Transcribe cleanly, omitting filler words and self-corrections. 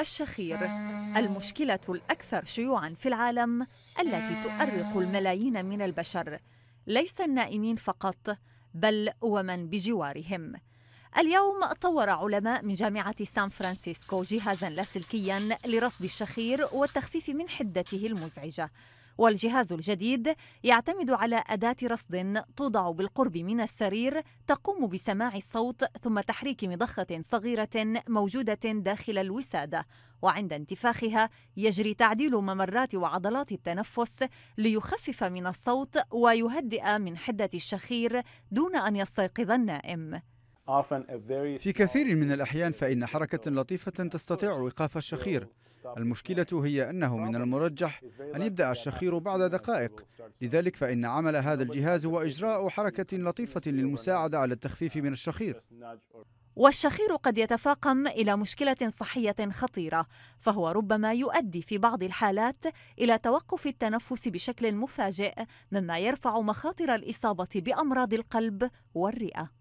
الشخير، المشكلة الأكثر شيوعاً في العالم التي تؤرق الملايين من البشر، ليس النائمين فقط بل ومن بجوارهم. اليوم طور علماء من جامعة سان فرانسيسكو جهازاً لاسلكياً لرصد الشخير والتخفيف من حدته المزعجة. والجهاز الجديد يعتمد على أداة رصد توضع بالقرب من السرير تقوم بسماع الصوت ثم تحريك مضخة صغيرة موجودة داخل الوسادة، وعند انتفاخها يجري تعديل ممرات وعضلات التنفس ليخفف من الصوت ويهدئ من حدة الشخير دون أن يستيقظ النائم. في كثير من الأحيان فإن حركة لطيفة تستطيع إيقاف الشخير. المشكلة هي أنه من المرجح أن يبدأ الشخير بعد دقائق، لذلك فإن عمل هذا الجهاز هو إجراء حركة لطيفة للمساعدة على التخفيف من الشخير. والشخير قد يتفاقم إلى مشكلة صحية خطيرة، فهو ربما يؤدي في بعض الحالات إلى توقف التنفس بشكل مفاجئ، مما يرفع مخاطر الإصابة بأمراض القلب والرئة.